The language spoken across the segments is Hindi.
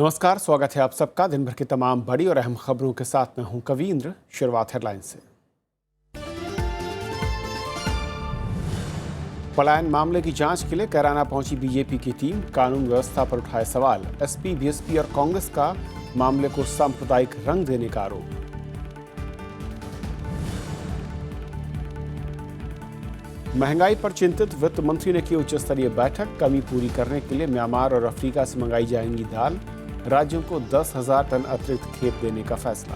नमस्कार, स्वागत है आप सबका दिन भर की तमाम बड़ी और अहम खबरों के साथ। मैं हूं कवींद्र। शुरुआत हेडलाइन से। पलायन मामले की जांच के लिए कैराना पहुंची बीजेपी की टीम। कानून व्यवस्था पर उठाए सवाल। एसपी, बीएसपी और कांग्रेस का मामले को सांप्रदायिक रंग देने का आरोप। महंगाई पर चिंतित वित्त मंत्री ने की उच्च स्तरीय बैठक। कमी पूरी करने के लिए म्यांमार और अफ्रीका से मंगाई जाएंगी दाल। राज्यों को 10,000 टन अतिरिक्त खेप देने का फैसला।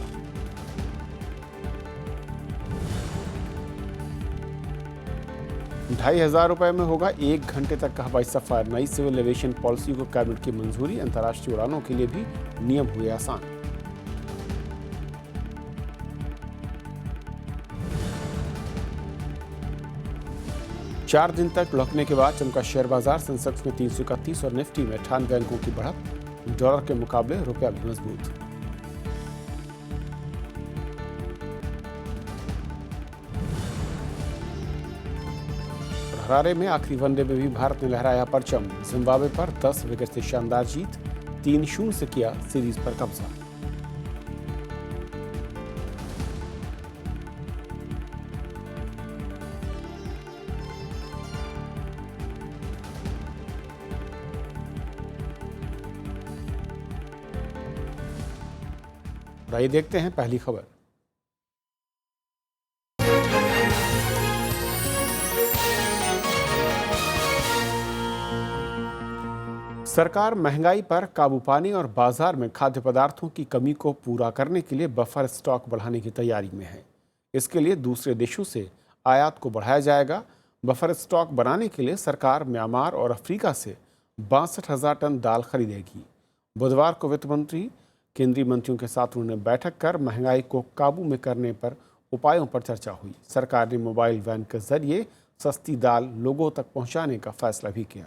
₹2,500 में होगा 1 घंटे तक का हवाई सफर। नई सिविल एविएशन पॉलिसी को कैबिनेट की मंजूरी। अंतर्राष्ट्रीय उड़ानों के लिए भी नियम हुए आसान। चार दिन तक लुढ़कने के बाद चमका शेयर बाजार। सेंसेक्स में 331 और निफ्टी में 98 अंकों की बढ़त। डॉलर के मुकाबले रुपया भी मजबूत। हरारे में आखिरी वनडे में भी भारत ने लहराया परचम। जिम्बाब्वे पर 10 विकेट से शानदार जीत। 3-0 से किया सीरीज पर कब्जा। आइए देखते हैं पहली खबर। सरकार महंगाई पर काबू पाने और बाजार में खाद्य पदार्थों की कमी को पूरा करने के लिए बफर स्टॉक बढ़ाने की तैयारी में है। इसके लिए दूसरे देशों से आयात को बढ़ाया जाएगा। बफर स्टॉक बनाने के लिए सरकार म्यांमार और अफ्रीका से 62,000 टन दाल खरीदेगी। बुधवार को वित्त मंत्री केंद्रीय मंत्रियों के साथ उन्होंने बैठक कर महंगाई को काबू में करने पर उपायों पर चर्चा हुई। सरकार ने मोबाइल वैन के जरिए सस्ती दाल लोगों तक पहुंचाने का फैसला भी किया।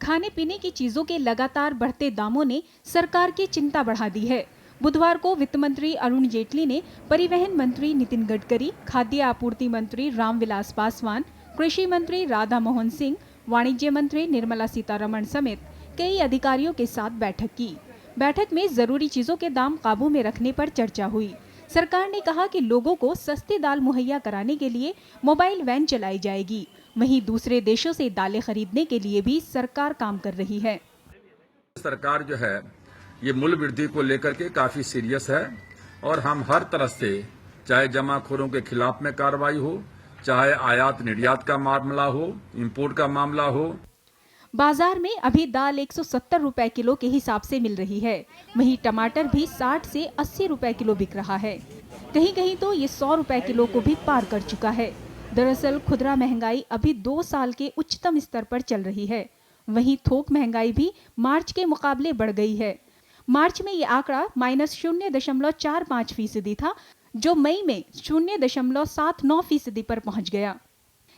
खाने पीने की चीजों के लगातार बढ़ते दामों ने सरकार की चिंता बढ़ा दी है। बुधवार को वित्त मंत्री अरुण जेटली ने परिवहन मंत्री नितिन गडकरी, खाद्य आपूर्ति मंत्री रामविलास पासवान, कृषि मंत्री राधा मोहन सिंह, वाणिज्य मंत्री निर्मला सीतारमण समेत कई अधिकारियों के साथ बैठक की। बैठक में जरूरी चीजों के दाम काबू में रखने पर चर्चा हुई। सरकार ने कहा कि लोगों को सस्ती दाल मुहैया कराने के लिए मोबाइल वैन चलाई जाएगी। वहीं दूसरे देशों से दालें खरीदने के लिए भी सरकार काम कर रही है। सरकार जो है ये मूल्य वृद्धि को लेकर के काफी सीरियस है और हम हर तरह से, चाहे जमाखोरों के खिलाफ में कार्रवाई हो, चाहे आयात निर्यात का मामला हो, इंपोर्ट का मामला हो। बाजार में अभी दाल 170 रुपए किलो के हिसाब से मिल रही है। वहीं टमाटर भी 60 से 80 रुपए किलो बिक रहा है। कहीं कहीं तो ये 100 रुपए किलो को भी पार कर चुका है। दरअसल खुदरा महंगाई अभी 2 साल के उच्चतम स्तर पर चल रही है। वहीं थोक महंगाई भी मार्च के मुकाबले बढ़ गई है। मार्च में ये आंकड़ा -0.45% था, जो मई में 0.79% पर पहुंच गया।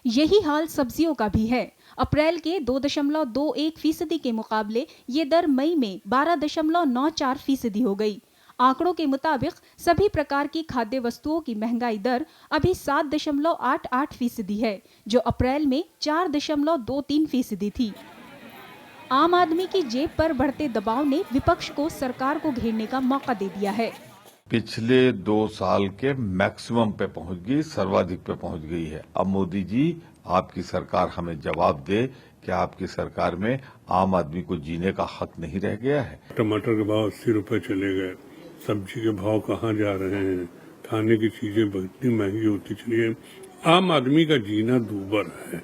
यही हाल सब्जियों का भी है। अप्रैल के 2.21% के मुकाबले ये दर मई में 12.94% हो गई। आंकड़ों के मुताबिक सभी प्रकार की खाद्य वस्तुओं की महंगाई दर अभी 7.88% है, जो अप्रैल में 4.23% थी। आम आदमी की जेब पर बढ़ते दबाव ने विपक्ष को सरकार को घेरने का मौका दे दिया है। पिछले 2 साल के मैक्सिमम पे पहुंच गई, सर्वाधिक पे पहुंच गई है। अब मोदी जी, आपकी सरकार हमें जवाब दे कि आपकी सरकार में आम आदमी को जीने का हक नहीं रह गया है। टमाटर के भाव 80 रुपए चले गए, सब्जी के भाव कहाँ जा रहे हैं, खाने की चीजें इतनी महंगी होती चली है, आम आदमी का जीना दूभर है।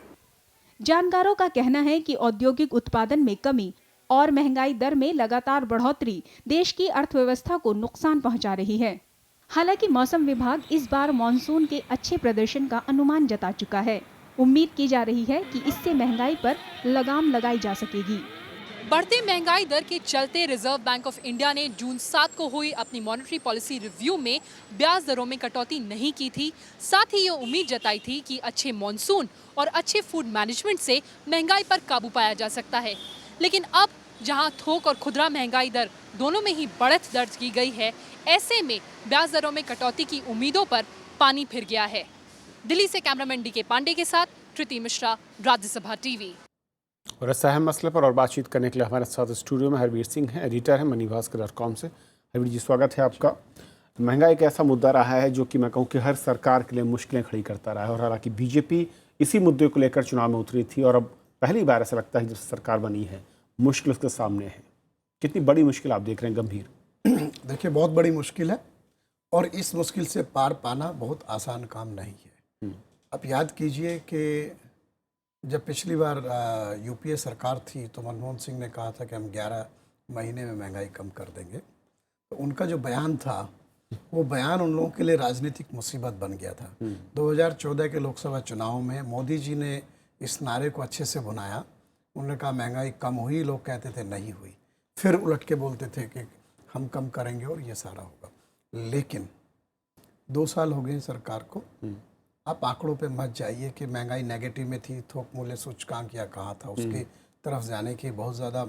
जानकारों का कहना है कि औद्योगिक उत्पादन में कमी और महंगाई दर में लगातार बढ़ोतरी देश की अर्थव्यवस्था को नुकसान पहुंचा रही है। हालांकि मौसम विभाग इस बार मानसून के अच्छे प्रदर्शन का अनुमान जता चुका है। उम्मीद की जा रही है कि इससे महंगाई पर लगाम लगाई जा सकेगी। बढ़ती महंगाई दर के चलते रिजर्व बैंक ऑफ इंडिया ने जून 7 को हुई अपनी मॉनेटरी पॉलिसी रिव्यू में ब्याज दरों में कटौती नहीं की थी। साथ ही ये उम्मीद जताई थी कि अच्छे मॉनसून और अच्छे फूड मैनेजमेंट से महंगाई पर काबू पाया जा सकता है। लेकिन अब जहां थोक और खुदरा महंगाई दर दोनों में ही बढ़त दर्ज की गई है, ऐसे में ब्याज दरों में कटौती की उम्मीदों पर पानी फिर गया है। दिल्ली से कैमरामैन DK पांडे के साथ कृति मिश्रा, राज्यसभा टीवी। और इस अहम मसले पर और बातचीत करने के लिए हमारे साथ स्टूडियो में हरवीर सिंह हैं, एडिटर हैं moneybasker.com से। हरवीर जी, स्वागत है आपका। महंगाई एक ऐसा मुद्दा रहा है जो कि मैं कहूँ कि हर सरकार के लिए मुश्किलें खड़ी करता रहा है, और हालांकि बीजेपी इसी मुद्दे को लेकर चुनाव में उतरी थी, और अब पहली बार ऐसा लगता है जब सरकार बनी है मुश्किल उसके सामने है। कितनी बड़ी मुश्किल आप देख रहे हैं? गंभीर? देखिए, बहुत बड़ी मुश्किल है, और इस मुश्किल से पार पाना बहुत आसान काम नहीं है। आप याद कीजिए कि जब पिछली बार यूपीए सरकार थी तो मनमोहन सिंह ने कहा था कि हम 11 महीने में महंगाई कम कर देंगे। तो उनका जो बयान था, वो बयान उन लोगों के लिए राजनीतिक मुसीबत बन गया था। 2014 के लोकसभा चुनाव में मोदी जी ने इस नारे को अच्छे से बुनाया। उन्होंने कहा महंगाई कम हुई, लोग कहते थे नहीं हुई, फिर उलट के बोलते थे कि हम कम करेंगे और ये सारा होगा। लेकिन 2 साल हो गए सरकार को। आप आंकड़ों पे मत जाइए कि महंगाई नेगेटिव में थी, थोक मूल्य सूचकांक या कहा था, उसकी तरफ जाने की बहुत ज़्यादा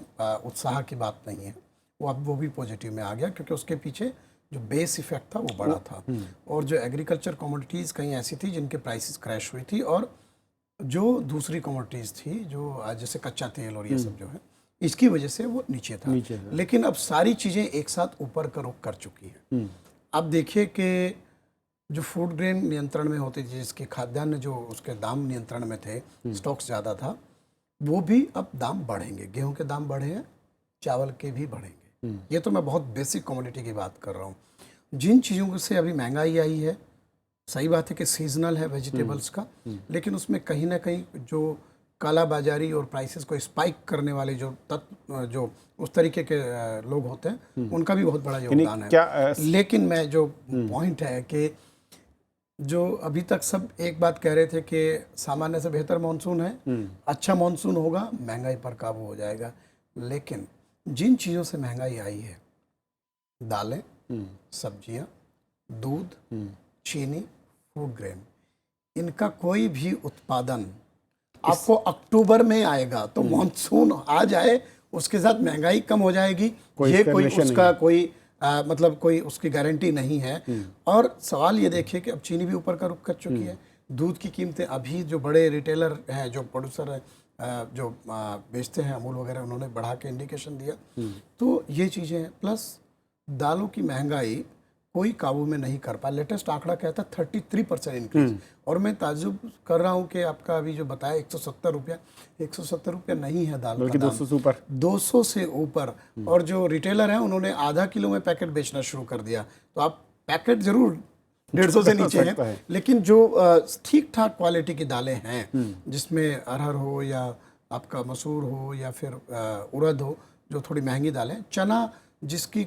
उत्साह की बात नहीं है। वो भी पॉजिटिव में आ गया, क्योंकि उसके पीछे जो बेस इफेक्ट था वो बड़ा था, और जो एग्रीकल्चर कमोडिटीज़ कहीं ऐसी थी जिनके प्राइसेस क्रैश हुई थी, और जो दूसरी कमोडिटीज़ थी जो जैसे कच्चा तेल और ये सब जो है, इसकी वजह से वो नीचे था। लेकिन अब सारी चीज़ें एक साथ ऊपर का रुख कर चुकी हैं। अब देखिए कि जो फूड ग्रेन नियंत्रण में होती थी, जिसके खाद्यान्न जो उसके दाम नियंत्रण में थे, स्टॉक्स ज़्यादा था, वो भी अब दाम बढ़ेंगे। गेहूं के दाम बढ़े हैं, चावल के भी बढ़ेंगे। ये तो मैं बहुत बेसिक कमोडिटी की बात कर रहा हूँ। जिन चीज़ों से अभी महंगाई आई है, सही बात है कि सीजनल है वेजिटेबल्स का, लेकिन उसमें कहीं ना कहीं जो काला बाजारी और प्राइसेस को स्पाइक करने वाले जो तत्व, जो उस तरीके के लोग होते हैं, उनका भी बहुत बड़ा योगदान है। लेकिन मैं जो पॉइंट है कि जो अभी तक सब एक बात कह रहे थे कि सामान्य से बेहतर मानसून है, अच्छा मानसून होगा, महंगाई पर काबू हो जाएगा। लेकिन जिन चीज़ों से महंगाई आई है, दालें, सब्जियां, दूध, चीनी, फूड ग्रेन, इनका कोई भी उत्पादन आपको अक्टूबर में आएगा। तो मानसून आ जाए, उसके साथ महंगाई कम हो जाएगी, ये कोई उसका कोई मतलब कोई उसकी गारंटी नहीं है। और सवाल ये देखिए कि अब चीनी भी ऊपर का रुख कर चुकी है। दूध की कीमतें अभी जो बड़े रिटेलर हैं, जो प्रोड्यूसर हैं, जो बेचते हैं, अमूल वगैरह, उन्होंने बढ़ा के इंडिकेशन दिया। तो ये चीज़ें हैं। प्लस दालों की महंगाई कोई काबू में नहीं कर पा। लेटेस्ट आंकड़ा कहता है 33% इंक्रीज, और मैं ताज्जुब कर रहा हूँ कि आपका अभी जो बताया 170 रुपया, 170 रुपया नहीं है दाल का दाम, 200 से ऊपर, 200 से ऊपर। और जो रिटेलर हैं उन्होंने आधा किलो में पैकेट बेचना शुरू कर दिया। तो आप पैकेट जरूर 150 से नीचे है, लेकिन जो ठीक ठाक क्वालिटी की दालें हैं, जिसमें अरहर हो या आपका मसूर हो या फिर उड़द हो, जो थोड़ी महंगी दालें, चना जिसकी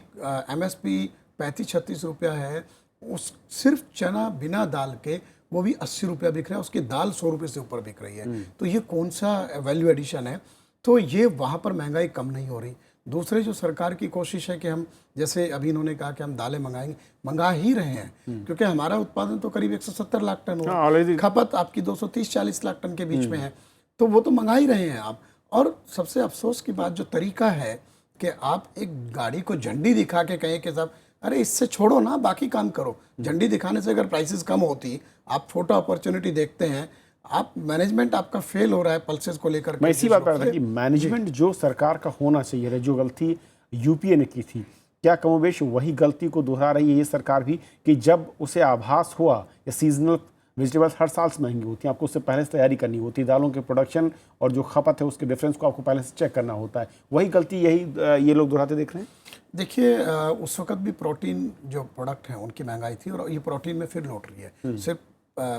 MSP 35-36 रुपया है, उस सिर्फ चना बिना दाल के वो भी 80 रुपया बिक रहा है, उसकी दाल 100 रुपये से ऊपर बिक रही है। तो ये कौन सा वैल्यू एडिशन है? तो ये वहाँ पर महंगाई कम नहीं हो रही। दूसरे जो सरकार की कोशिश है कि हम, जैसे अभी इन्होंने कहा कि हम दालें मंगाएंगे, मंगा ही रहे हैं, क्योंकि हमारा उत्पादन तो करीब 170 लाख टन हो, खपत आपकी 230-40 लाख टन के बीच में है, तो वो तो मंगा ही रहे हैं आप। और सबसे अफसोस की बात, जो तरीका है कि आप एक गाड़ी को झंडी दिखा के कहें कि साहब अरे इससे छोड़ो ना, बाकी काम करो। झंडी दिखाने से अगर प्राइसेस कम होती, आप फोटो अपॉर्चुनिटी देखते हैं, आप मैनेजमेंट आपका फेल हो रहा है पल्सेस को लेकर। मैं इसी बात कर रहा था कि मैनेजमेंट जो सरकार का होना चाहिए है, जो गलती यूपीए ने की थी, क्या कमोबेश वही गलती को दोहरा रही है ये सरकार भी, कि जब उसे आभास हुआ या सीजनल वेजिटेबल्स हर साल से महंगी होती हैं, आपको उससे पहले से तैयारी करनी होती है, दालों के प्रोडक्शन और जो खपत है उसके डिफरेंस को आपको पहले से चेक करना होता है, वही गलती ये लोग दोहराते देख रहे हैं? देखिए, उस वक्त भी प्रोटीन जो प्रोडक्ट हैं उनकी महंगाई थी, और ये प्रोटीन में फिर लौट रही है। सिर्फ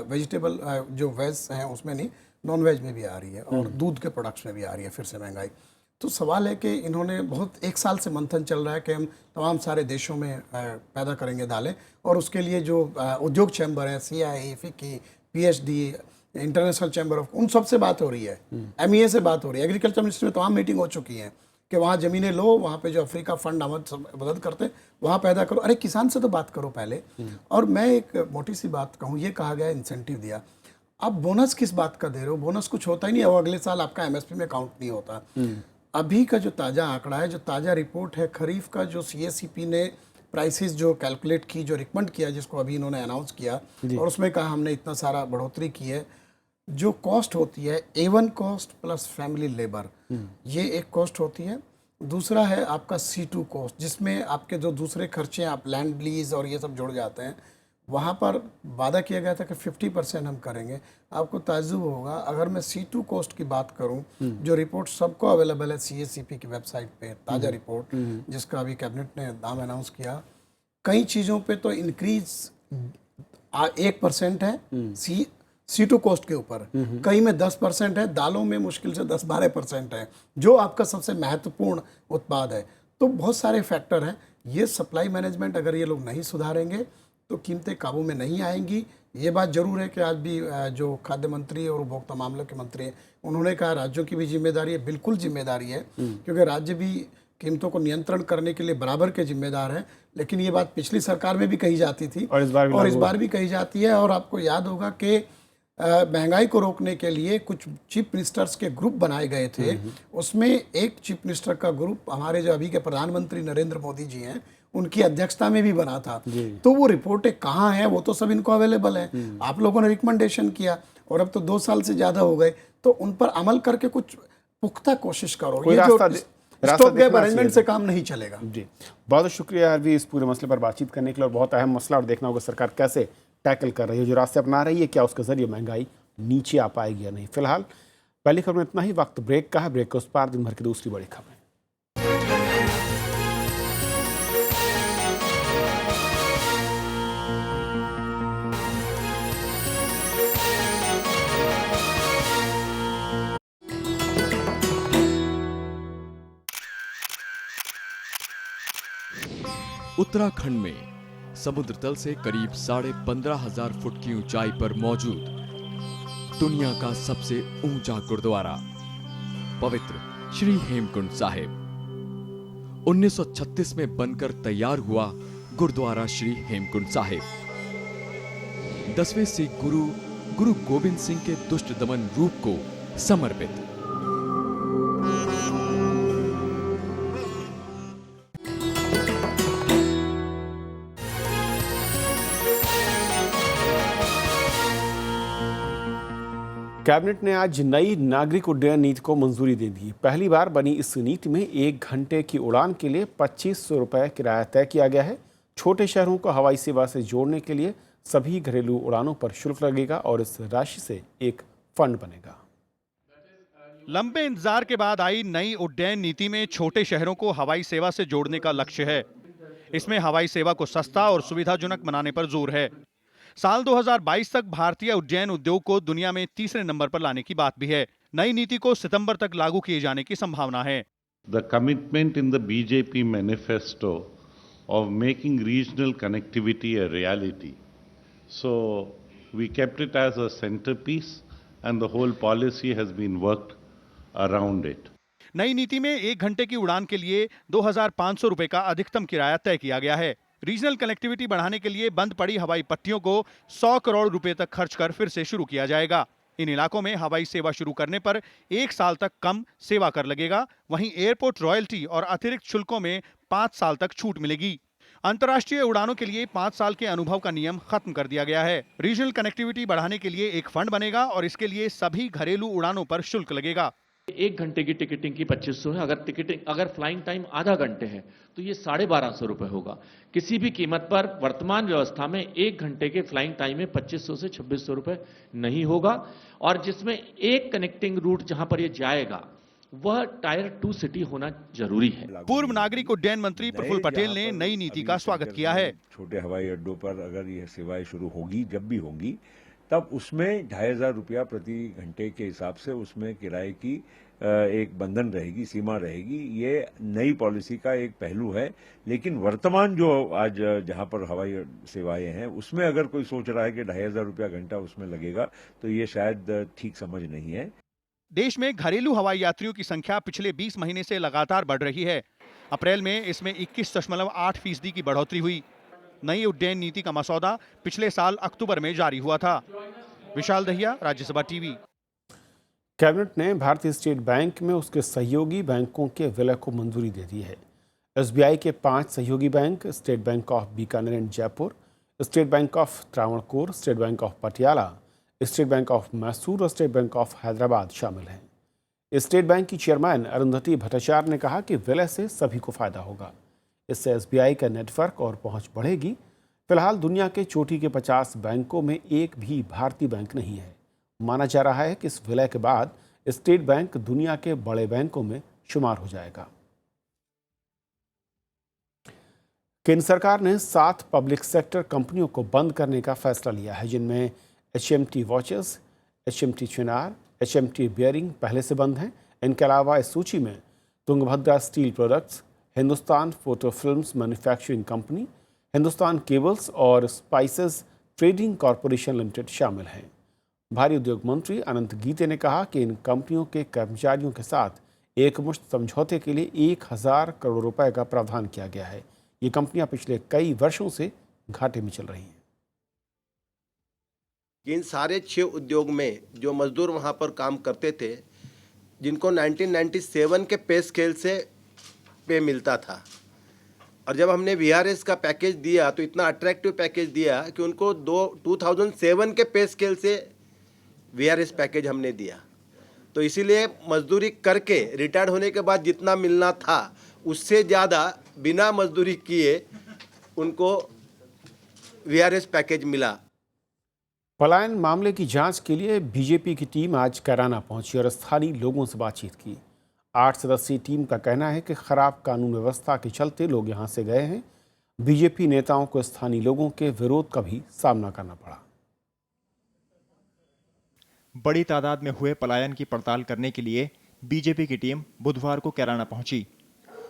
वेजिटेबल जो वेज हैं उसमें नहीं, नॉन वेज में भी आ रही है, और दूध के प्रोडक्ट्स में भी आ रही है फिर से महंगाई। तो सवाल है कि इन्होंने बहुत 1 साल से मंथन चल रहा है कि हम तमाम सारे देशों में पैदा करेंगे दालें, और उसके लिए जो उद्योग चैम्बर हैं, CII, FICCI, PhD, international chamber of, उन सब से बात हो रही है, MEA से बात हो रही है, एग्रीकल्चर मिनिस्ट्री में तमाम मीटिंग हो चुकी हैं कि वहाँ ज़मीनें लो, वहाँ पे जो अफ्रीका फंड मदद करते हैं वहाँ पैदा करो। अरे किसान से तो बात करो पहले। और मैं एक मोटी सी बात कहूँ, ये कहा गया इंसेंटिव दिया, आप बोनस किस बात का दे रहे हो? बोनस कुछ होता ही नहीं है, वो अगले साल आपका MSP में काउंट नहीं होता। अभी का जो ताज़ा आंकड़ा है, जो ताज़ा रिपोर्ट है खरीफ का, जो CACP ने प्राइसेस जो कैलकुलेट की, जो रिकमेंड किया, जिसको अभी इन्होंने अनाउंस किया, और उसमें कहा हमने इतना सारा बढ़ोतरी की है, जो कॉस्ट होती है A1 cost plus family labour, ये एक कॉस्ट होती है। दूसरा है आपका C2 कॉस्ट, जिसमें आपके जो दूसरे खर्चे आप लैंड लीज और ये सब जुड़ जाते हैं। वहाँ पर वादा किया गया था कि 50% हम करेंगे। आपको ताज्जुब होगा अगर मैं C2 कॉस्ट की बात करूं, जो रिपोर्ट सबको अवेलेबल है CACP की वेबसाइट पे, ताज़ा रिपोर्ट जिसका अभी कैबिनेट ने नाम अनाउंस किया, कई चीज़ों पे तो इंक्रीज 1% है C2 कॉस्ट के ऊपर, कई में 10% है, दालों में मुश्किल से 10-12% है, जो आपका सबसे महत्वपूर्ण उत्पाद है। तो बहुत सारे फैक्टर हैं। ये सप्लाई मैनेजमेंट अगर ये लोग नहीं सुधारेंगे तो कीमतें काबू में नहीं आएंगी। ये बात जरूर है कि आज भी जो खाद्य मंत्री और उपभोक्ता मामलों के मंत्री हैं, उन्होंने कहा राज्यों की भी जिम्मेदारी है, बिल्कुल जिम्मेदारी है, क्योंकि राज्य भी कीमतों को नियंत्रण करने के लिए बराबर के जिम्मेदार हैं। लेकिन ये बात पिछली सरकार में भी कही जाती थी और इस बार भी कही जाती है। और आपको याद होगा कि महंगाई को रोकने के लिए कुछ चीफ मिनिस्टर्स के ग्रुप बनाए गए थे। उसमें एक चीफ मिनिस्टर का ग्रुप हमारे जो अभी के प्रधानमंत्री नरेंद्र मोदी जी हैं, उनकी अध्यक्षता में भी बना था। तो वो रिपोर्टें कहाँ हैं? वो तो सब इनको अवेलेबल है। आप लोगों ने रिकमेंडेशन किया और अब तो 2 साल से ज़्यादा हो गए, तो उन पर अमल करके कुछ पुख्ता कोशिश करो। ये जो स्टॉप गैप अरेंजमेंट से काम नहीं चलेगा। जी, बहुत शुक्रिया अरवी इस पूरे मसले पर बातचीत करने के लिए। और बहुत अहम मसला, और देखना होगा सरकार कैसे टैकल कर रही है, जो रास्ते अपना रही है, क्या उसके जरिए महंगाई नीचे आ पाएगी या नहीं। फिलहाल पहली खबर में इतना ही। वक्त ब्रेक का है। ब्रेक के उस पार दिन भर की दूसरी बड़ी खबरें। उत्तराखंड में समुद्र तल से करीब 15,500 फुट की ऊंचाई पर मौजूद दुनिया का सबसे ऊंचा गुरुद्वारा पवित्र श्री हेमकुंड साहिब 1936 में बनकर तैयार हुआ गुरुद्वारा श्री हेमकुंड साहिब 10वें सिख गुरु गोबिंद सिंह के दुष्ट दमन रूप को समर्पित। कैबिनेट ने आज नई नागरिक उड्डयन नीति को मंजूरी दे दी। पहली बार बनी इस नीति में 1 घंटे की उड़ान के लिए 2500 रुपये किराया तय किया गया है। छोटे शहरों को हवाई सेवा से जोड़ने के लिए सभी घरेलू उड़ानों पर शुल्क लगेगा और इस राशि से एक फंड बनेगा। लंबे इंतजार के बाद आई नई उड्डयन नीति में छोटे शहरों को हवाई सेवा से जोड़ने का लक्ष्य है। इसमें हवाई सेवा को सस्ता और सुविधाजनक बनाने पर जोर है। साल 2022 तक भारतीय उड्डयन उद्योग को दुनिया में तीसरे नंबर पर लाने की बात भी है। नई नीति को सितंबर तक लागू किए जाने की संभावना है। The commitment in the BJP manifesto of making regional connectivity a reality. So we kept it as a centerpiece and the whole policy has been worked around it. नई नीति में 1 घंटे की उड़ान के लिए 2,500 रुपए का अधिकतम किराया तय किया गया है। रीजनल कनेक्टिविटी बढ़ाने के लिए बंद पड़ी हवाई पट्टियों को 100 करोड़ रुपए तक खर्च कर फिर से शुरू किया जाएगा। इन इलाकों में हवाई सेवा शुरू करने पर 1 साल तक कम सेवा कर लगेगा। वहीं एयरपोर्ट रॉयल्टी और अतिरिक्त शुल्कों में 5 साल तक छूट मिलेगी। अंतर्राष्ट्रीय उड़ानों के लिए 5 साल के अनुभव का नियम खत्म कर दिया गया है। रीजनल कनेक्टिविटी बढ़ाने के लिए एक फंड बनेगा और इसके लिए सभी घरेलू उड़ानों पर शुल्क लगेगा। 1 घंटे की टिकटिंग की 2500 है। अगर फ्लाइंग टाइम आधा घंटे है तो ये 1250 रुपए होगा। किसी भी कीमत पर वर्तमान व्यवस्था में 1 घंटे के फ्लाइंग टाइम में 2500 से 2600 रुपए नहीं होगा। और जिसमें एक कनेक्टिंग रूट जहां पर ये जाएगा वह टायर 2 सिटी होना जरूरी है। पूर्व नागरिक उड्डयन मंत्री प्रफुल्ल पटेल ने नई नीति का स्वागत किया है। छोटे हवाई अड्डों पर अगर यह सेवाएं शुरू होगी, जब भी होंगी, तब उसमें 2500 रुपया प्रति घंटे के हिसाब से उसमें किराए की एक बंधन रहेगी, सीमा रहेगी। ये नई पॉलिसी का एक पहलू है। लेकिन वर्तमान जो आज जहां पर हवाई सेवाएं हैं उसमें अगर कोई सोच रहा है कि 2500 रुपया घंटा उसमें लगेगा तो ये शायद ठीक समझ नहीं है। देश में घरेलू हवाई यात्रियों की संख्या पिछले 20 महीने से लगातार बढ़ रही है। अप्रैल में इसमें 21.8% की बढ़ोतरी हुई। नई उड्डयन नीति का मसौदा पिछले साल अक्टूबर में जारी हुआ था। विशाल दहिया, राज्यसभा टीवी। कैबिनेट ने भारतीय स्टेट बैंक में उसके सहयोगी बैंकों के विलय को मंजूरी दे दी है। एसबीआई के 5 सहयोगी bank, state bank of Bikaner and Jaipur, state bank of Travancore, state bank of Patiala, state bank of Mysore और स्टेट बैंक ऑफ हैदराबाद शामिल हैं। स्टेट बैंक की चेयरमैन अरुंधति भट्टाचार्य ने कहा कि विलय से सभी को फायदा होगा। इससे SBI का नेटवर्क और पहुंच बढ़ेगी। फिलहाल दुनिया के चोटी के 50 बैंकों में एक भी भारतीय बैंक नहीं है। माना जा रहा है कि इस विलय के बाद स्टेट बैंक दुनिया के बड़े बैंकों में शुमार हो जाएगा। केंद्र सरकार ने 7 पब्लिक सेक्टर कंपनियों को बंद करने का फैसला लिया है, जिनमें HMT वॉचेस, HMT चिनार, HMT बियरिंग पहले से बंद हैं। इनके अलावा इस सूची में Tungabhadra steel products, Hindustan photo films manufacturing company, Hindustan cables और स्पाइसेस ट्रेडिंग कॉरपोरेशन लिमिटेड शामिल हैं। भारी उद्योग मंत्री अनंत गीते ने कहा कि इन कंपनियों के कर्मचारियों के साथ एकमुश्त समझौते के लिए 1000 करोड़ रुपए का प्रावधान किया गया है। ये कंपनियां पिछले कई वर्षों से घाटे में चल रही हैं। इन सारे 6 उद्योग में जो मजदूर वहाँ पर काम करते थे, जिनको 1997 के पे स्केल से पे मिलता था, और जब हमने VRS का पैकेज दिया तो इतना अट्रैक्टिव पैकेज दिया कि उनको 2007 के पे स्केल से VRS पैकेज हमने दिया। तो इसीलिए मजदूरी करके रिटायर्ड होने के बाद जितना मिलना था उससे ज़्यादा बिना मजदूरी किए उनको VRS पैकेज मिला। पलायन मामले की जांच के लिए बीजेपी की टीम आज कैराना पहुंची और स्थानीय लोगों से बातचीत की। 8 सदस्यीय टीम का कहना है कि खराब कानून व्यवस्था के चलते लोग यहां से गए हैं। बीजेपी नेताओं को स्थानीय लोगों के विरोध का भी सामना करना पड़ा। बड़ी तादाद में हुए पलायन की पड़ताल करने के लिए बीजेपी की टीम बुधवार को कैराना पहुंची।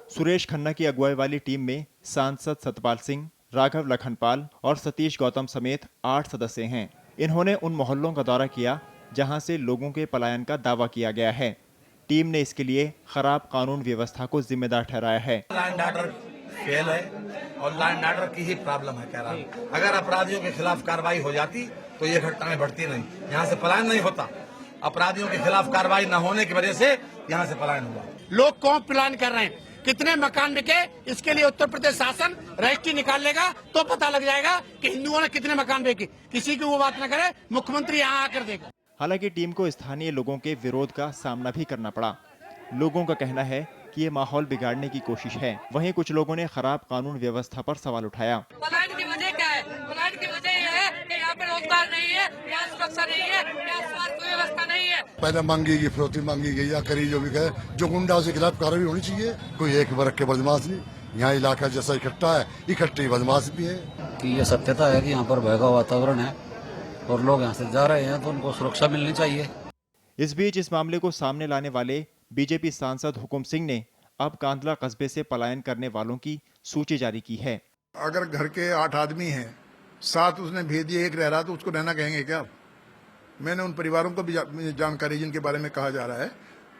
सुरेश खन्ना की अगुवाई वाली टीम में सांसद सतपाल सिंह, राघव लखनपाल और सतीश गौतम समेत 8 सदस्य हैं। इन्होंने उन मोहल्लों का दौरा किया जहां से लोगों के पलायन का दावा किया गया है। टीम ने इसके लिए खराब कानून व्यवस्था को जिम्मेदार ठहराया है। लैंड ऑर्डर फेल है और लैंड ऑर्डर की ही प्रॉब्लम है। कह रहा अगर अपराधियों के खिलाफ कार्रवाई हो जाती तो ये घटनाएं बढ़ती नहीं, यहाँ से पलायन नहीं होता। अपराधियों के खिलाफ कार्रवाई न होने की वजह से यहाँ से पलायन हुआ। लोग कौन प्लान कर रहे हैं, कितने मकान बिके, इसके लिए उत्तर प्रदेश शासन रजिस्ट्री निकाल लेगा तो पता लग जाएगा कि हिंदुओं ने कितने मकान बेचे। किसी की वो बात न करे, मुख्यमंत्री यहाँ आकर देगा। हालांकि टीम को स्थानीय लोगों के विरोध का सामना भी करना पड़ा। लोगों का कहना है कि ये माहौल बिगाड़ने की कोशिश है। वहीं कुछ लोगों ने खराब कानून व्यवस्था पर सवाल उठाया। पलायन की वजह क्या है? पलायन की वजह ये है कि यहाँ पे रोजगार नहीं है, यहाँ सुरक्षा नहीं है, यहाँ स्वास्थ्य व्यवस्था नहीं है। पहले मांगी गई फिरौती मांगी गई या करी जो भी कहे, जो गुंडा के खिलाफ कार्रवाई होनी चाहिए। कोई एक वर्ग के बदमाश नहीं, यहाँ इलाका जैसा इकट्ठा है, इकट्ठे बदमाश भी है। कि ये सत्यता है कि यहाँ पर भय का वातावरण है और लोग यहाँ से जा रहे हैं तो उनको सुरक्षा मिलनी चाहिए। इस बीच इस मामले को सामने लाने वाले बीजेपी सांसद हुकुम सिंह ने अब कांदला कस्बे से पलायन करने वालों की सूची जारी की है। अगर घर के 8 आदमी हैं, 7 उसने भेज दिए, एक रह रहा तो उसको रहना कहेंगे क्या? मैंने उन परिवारों को भी जानकारी जिनके बारे में कहा जा रहा है,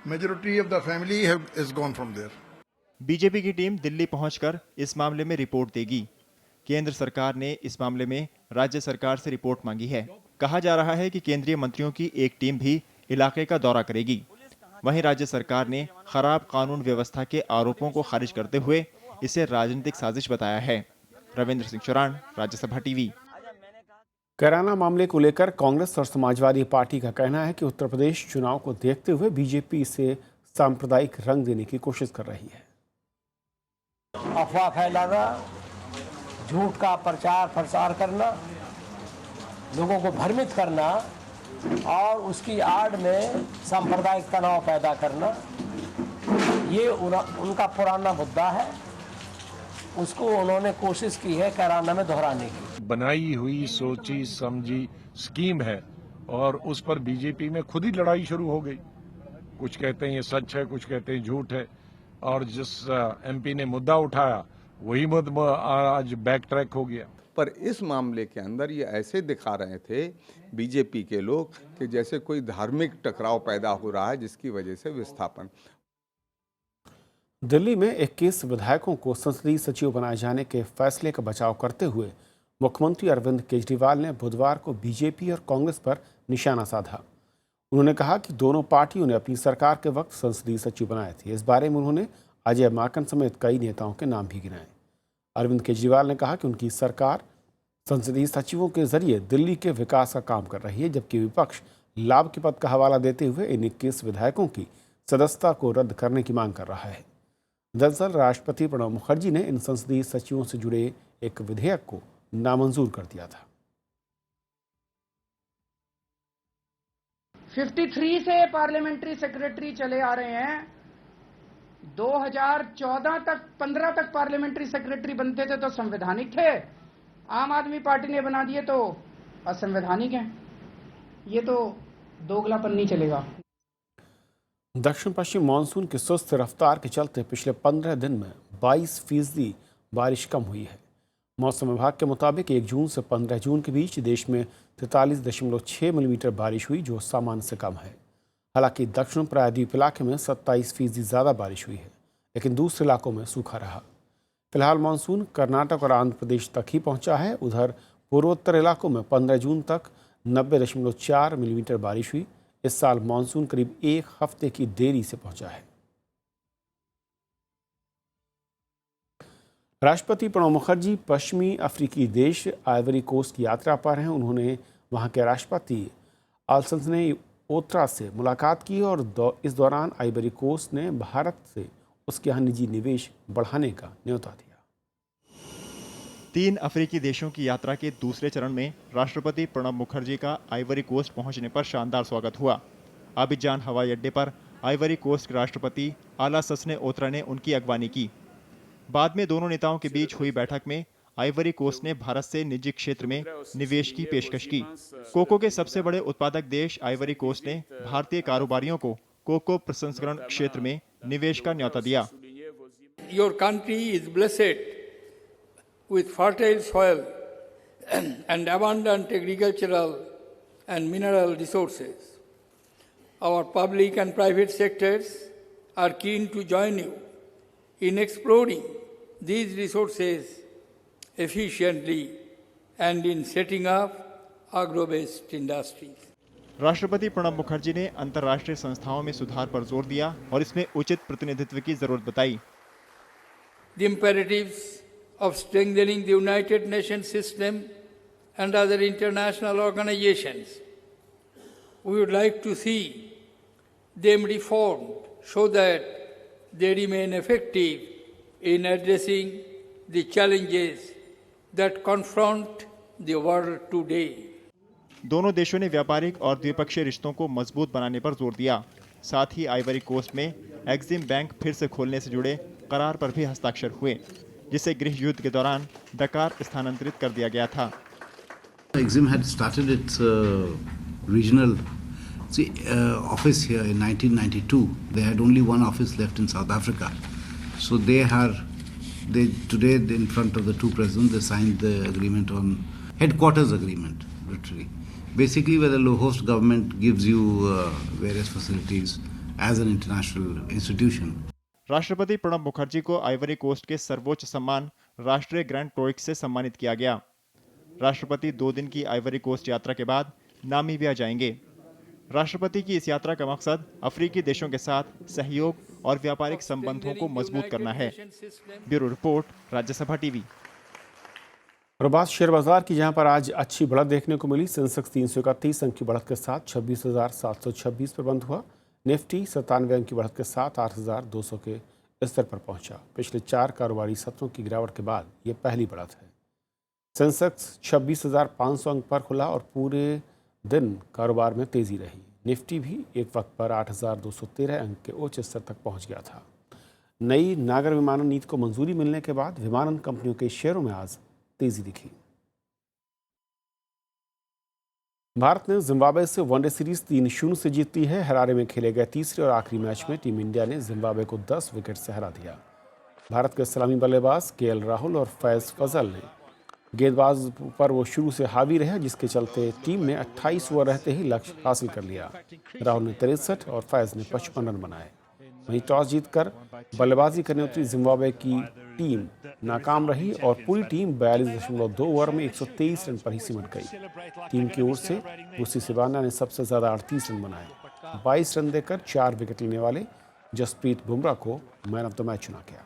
majority of the family is gone from there. BJP की टीम दिल्ली पहुंचकर इस मामले में रिपोर्ट देगी। केंद्र सरकार ने इस मामले में राज्य सरकार से रिपोर्ट मांगी है। कहा जा रहा है कि केंद्रीय मंत्रियों की एक टीम भी इलाके का दौरा करेगी। वहीं राज्य सरकार ने खराब कानून व्यवस्था के आरोपों को खारिज करते हुए इसे राजनीतिक साजिश बताया है। रविंद्र सिंह चौरान, राज्यसभा टीवी। कैराना मामले को लेकर कांग्रेस और समाजवादी पार्टी का कहना है कि उत्तर प्रदेश चुनाव को देखते हुए बीजेपी इसे सांप्रदायिक रंग देने की कोशिश कर रही है। अफवाह फैलाना, झूठ का प्रचार प्रसार करना, लोगों को भ्रमित करना और उसकी आड़ में सांप्रदायिक तनाव पैदा करना, ये उनका पुराना मुद्दा है। उसको उन्होंने कोशिश की है कैराना में दोहराने की। बनाई हुई सोची समझी स्कीम है और उस पर बीजेपी में खुद ही लड़ाई शुरू हो गई। कुछ कहते हैं ये सच है, कुछ कहते हैं झूठ है, और जिस एमपी ने मुद्दा उठाया वही मुद्दा आज बैक ट्रैक हो गया। पर इस मामले के अंदर ये ऐसे दिखा रहे थे बीजेपी के लोग कि जैसे कोई धार्मिक टकराव पैदा हो रहा है जिसकी वजह से विस्थापन। दिल्ली में 21 विधायकों को संसदीय सचिव बनाए जाने के फैसले का बचाव करते हुए मुख्यमंत्री अरविंद केजरीवाल ने बुधवार को बीजेपी और कांग्रेस पर निशाना साधा। उन्होंने कहा कि दोनों पार्टियों ने अपनी सरकार के वक्त संसदीय सचिव बनाए थे। इस बारे में उन्होंने अजय माकन समेत कई नेताओं के नाम भी गिनाए। अरविंद केजरीवाल ने कहा कि उनकी सरकार संसदीय सचिवों के जरिए दिल्ली के विकास का काम कर रही है, जबकि विपक्ष लाभ के पद का हवाला देते हुए इन 21 विधायकों की सदस्यता को रद्द करने की मांग कर रहा है। दरअसल राष्ट्रपति प्रणब मुखर्जी ने इन संसदीय सचिवों से जुड़े एक विधेयक को नामंजूर कर दिया था। 53 से पार्लियामेंट्री सेक्रेटरी चले आ रहे हैं। 2014 तक 15 तक पार्लियामेंट्री सेक्रेटरी बनते थे तो संवैधानिक थे, आम आदमी पार्टी ने बना दिए तो असंवैधानिक हैं। ये तो दोगलापन नहीं चलेगा। दक्षिण पश्चिम मानसून की सुस्त रफ्तार के चलते पिछले 15 दिन में 22% बारिश कम हुई है। मौसम विभाग के मुताबिक 1 जून से 15 जून के बीच देश में 43.6 मिलीमीटर बारिश हुई, जो सामान्य से कम है। हालांकि दक्षिण प्रायद्वीप इलाके में 27% ज़्यादा बारिश हुई है, लेकिन दूसरे इलाकों में सूखा रहा। फिलहाल मानसून कर्नाटक और आंध्र प्रदेश तक ही पहुंचा है। उधर पूर्वोत्तर इलाकों में 15 जून तक 90.4 मिलीमीटर बारिश हुई। इस साल मानसून करीब 1 हफ्ते की देरी से पहुंचा है। राष्ट्रपति प्रणब मुखर्जी पश्चिमी अफ्रीकी देश आइवरी कोस्ट की यात्रा पर हैं। उन्होंने वहां के राष्ट्रपति अलसंसने ओत्रा से मुलाकात की और इस दौरान आइवरी कोस्ट ने भारत से उसके यहाँ निजी निवेश बढ़ाने का न्योता दिया। 3 अफ्रीकी देशों की यात्रा के दूसरे चरण में राष्ट्रपति प्रणब मुखर्जी का आइवरी कोस्ट पहुंचने पर शानदार स्वागत हुआ। अबिजान हवाई अड्डे पर आइवरी कोस्ट के राष्ट्रपति अलसंसने ओत्रा ने उनकी अगवानी की। बाद में दोनों नेताओं के बीच हुई बैठक में आइवरी कोस्ट ने भारत से निजी क्षेत्र में निवेश की पेशकश की। कोको के सबसे बड़े उत्पादक देश आइवरी कोस्ट ने भारतीय कारोबारियों को कोको प्रसंस्करण क्षेत्र में निवेश का न्योता दिया। Your country is blessed with fertile soil and abundant agricultural and mineral resources. Our public and private sectors are keen to join you in exploring these resources efficiently and in setting up agro-based industries. राष्ट्रपति प्रणब मुखर्जी ने अंतर्राष्ट्रीय संस्थाओं में सुधार पर जोर दिया और इसमें उचित प्रतिनिधित्व की जरूरत बताई। The imperatives of strengthening the United Nations system and other international organizations. We would like to see them reformed so that they remain effective in addressing the challenges that confront the world today. दोनों देशों ने व्यापारिक और द्विपक्षीय रिश्तों को मजबूत बनाने पर जोर दिया। साथ ही आइवरी कोस्ट में एक्सिम बैंक फिर से खोलने से जुड़े करार पर भी हस्ताक्षर हुए, जिसे गृह युद्ध के दौरान डकार स्थानांतरित कर दिया गया था। Exim had started its regional office here in 1992. They had only one office left in South Africa. So today in front of the two presidents, they signed the agreement on headquarters agreement, literally. Basically, where the host government gives you various facilities as an international institution. राष्ट्रपति प्रणब मुखर्जी को आइवरी कोस्ट के सर्वोच्च सम्मान राष्ट्रीय ग्रैंड क्रोइक्स से सम्मानित किया गया। राष्ट्रपति 2 दिन की आइवरी कोस्ट यात्रा के बाद नामीबिया जाएंगे। राष्ट्रपति की इस यात्रा का मकसद अफ्रीकी देशों के साथ सहयोग और व्यापारिक संबंधों को मजबूत करना है। Bureau report, Rajya Sabha TV. प्रभात शेयर बाजार की जहां पर आज अच्छी बढ़त देखने को मिली। सेंसेक्स 331 अंक की बढ़त के साथ 26,726 पर बंद हुआ। निफ्टी 97 अंक की बढ़त के साथ 8,200 के स्तर पर पहुंचा। पिछले 4 कारोबारी सत्रों की गिरावट के बाद ये पहली बढ़त है। सेंसेक्स 26,500 अंक पर खुला और पूरे दिन कारोबार में तेजी रही। निफ्टी भी एक वक्त पर 8,213 अंक के उच्च स्तर तक पहुंच गया था। नई नागर विमानन नीति को मंजूरी मिलने के बाद विमानन कंपनियों के शेयरों में आज तेजी दिखी। भारत ने जिम्बाब्वे से वनडे सीरीज 3-0 से जीती है। हरारे में खेले गए तीसरे और आखिरी मैच में टीम इंडिया ने जिम्बाब्वे को 10 विकेट से हरा दिया। भारत के सलामी बल्लेबाज केएल राहुल और फैज फजल ने गेंदबाज पर वो शुरू से हावी रहे, जिसके चलते टीम ने 28 ओवर रहते ही लक्ष्य हासिल कर लिया। राहुल ने 63 और फैज ने 55 रन बनाए। वहीं टॉस जीतकर बल्लेबाजी करने उतरी जिम्बाब्वे की टीम नाकाम रही और पूरी टीम 42.2 ओवर में 123 रन पर ही सिमट गई। टीम की ओर से उसी सिबाना ने सबसे ज़्यादा 38 रन बनाए। 22 रन देकर 4 विकेट लेने वाले जसप्रीत बुमराह को मैन ऑफ द मैच चुना गया।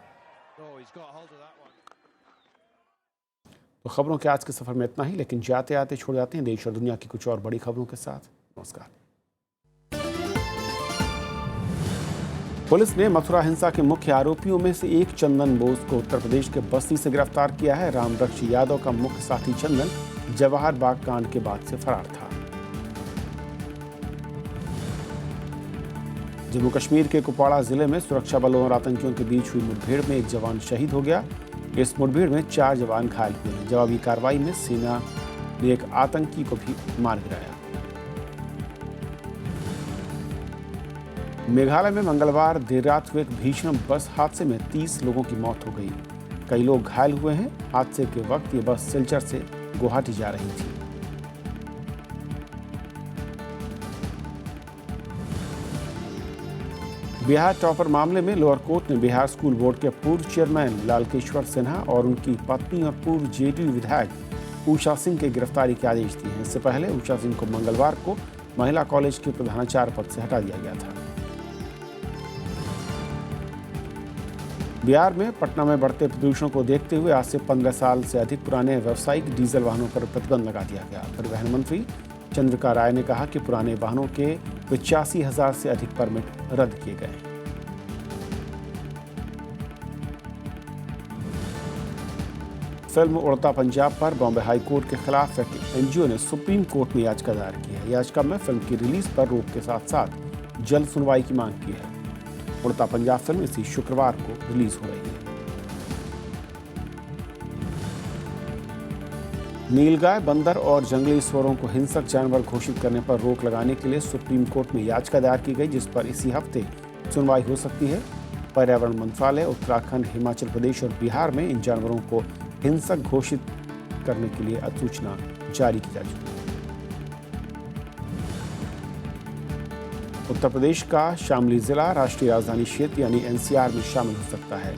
तो खबरों के आज के सफर में इतना ही, लेकिन जाते आते छोड़ जाते हैं देश और दुनिया की कुछ और बड़ी खबरों के साथ। नमस्कार। पुलिस ने मथुरा हिंसा के मुख्य आरोपियों में से एक चंदन बोस को उत्तर प्रदेश के बस्ती से गिरफ्तार किया है। रामरक्ष यादव का मुख्य साथी चंदन जवाहर बाग कांड के बाद से फरार था। जम्मू कश्मीर के कुपवाड़ा जिले में सुरक्षा बलों और आतंकियों के बीच हुई मुठभेड़ में एक जवान शहीद हो गया। इस मुठभेड़ में 4 जवान घायल हुए हैं। जवाबी कार्रवाई में सेना ने एक आतंकी को भी मार गिराया। मेघालय में मंगलवार देर रात हुए एक भीषण बस हादसे में 30 लोगों की मौत हो गई। कई लोग घायल हुए हैं। हादसे के वक्त ये बस सिलचर से गुवाहाटी जा रही थी। बिहार टॉपर मामले में लोअर कोर्ट ने बिहार स्कूल बोर्ड के पूर्व चेयरमैन लालकेश्वर सिन्हा और उनकी पत्नी और पूर्व जेडीयू विधायक उषा सिंह की गिरफ्तारी के आदेश दिए हैं। इससे पहले उषा सिंह को मंगलवार को महिला कॉलेज के प्रधानाचार्य पद से हटा दिया गया था। बिहार में पटना में बढ़ते प्रदूषण को देखते हुए आज से 15 साल से अधिक पुराने व्यावसायिक डीजल वाहनों पर प्रतिबंध लगा दिया गया। परिवहन मंत्री चंद्रिका राय ने कहा कि पुराने वाहनों के 85,000 से अधिक परमिट रद्द किए गए। फिल्म उड़ता पंजाब पर बॉम्बे हाई कोर्ट के खिलाफ एक एनजीओ ने सुप्रीम कोर्ट में याचिका दायर की है। याचिका में फिल्म की रिलीज पर रोक के साथ साथ जल्द सुनवाई की मांग की है। उड़ता पंजाब फिल्म इसी शुक्रवार को रिलीज हो रही है। नीलगाय, बंदर और जंगली सूअरों को हिंसक जानवर घोषित करने पर रोक लगाने के लिए सुप्रीम कोर्ट में याचिका दायर की गई, जिस पर इसी हफ्ते सुनवाई हो सकती है। पर्यावरण मंत्रालय उत्तराखंड, हिमाचल प्रदेश और बिहार में इन जानवरों को हिंसक घोषित करने के लिए अधिसूचना जारी की जा चुकी है। उत्तर प्रदेश का शामली जिला राष्ट्रीय राजधानी क्षेत्र यानी एनसीआर में शामिल हो सकता है।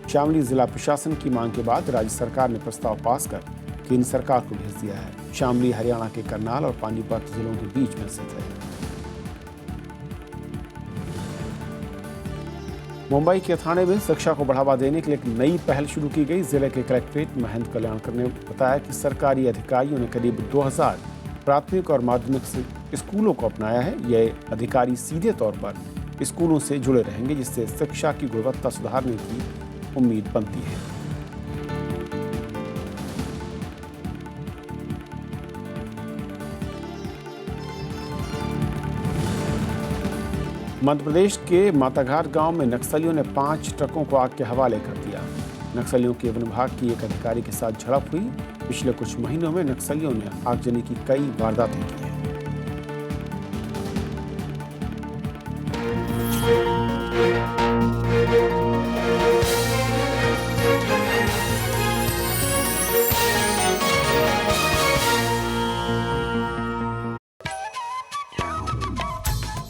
शामली जिला प्रशासन की मांग के बाद राज्य सरकार ने प्रस्ताव पास कर केंद्र सरकार को भेज दिया है। शामली हरियाणा के करनाल और पानीपत जिलों के बीच में स्थित है। मुंबई के थाने में शिक्षा को बढ़ावा देने के लिए एक नई पहल शुरू की गई। जिले के कलेक्ट्रेट महेंद्र कल्याणकर ने बताया कि सरकारी अधिकारियों ने करीब 2000 प्राथमिक और माध्यमिक स्कूलों को अपनाया है। ये अधिकारी सीधे तौर पर स्कूलों से जुड़े रहेंगे, जिससे शिक्षा की गुणवत्ता सुधारने की उम्मीद बनती है। मध्य प्रदेश के माताघाट गांव में नक्सलियों ने 5 ट्रकों को आग के हवाले कर दिया। नक्सलियों के वन विभाग की एक अधिकारी के साथ झड़प हुई। पिछले कुछ महीनों में नक्सलियों ने आगजनी की कई वारदातें की हैं।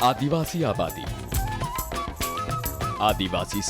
आदिवासी आबादी, आदिवासी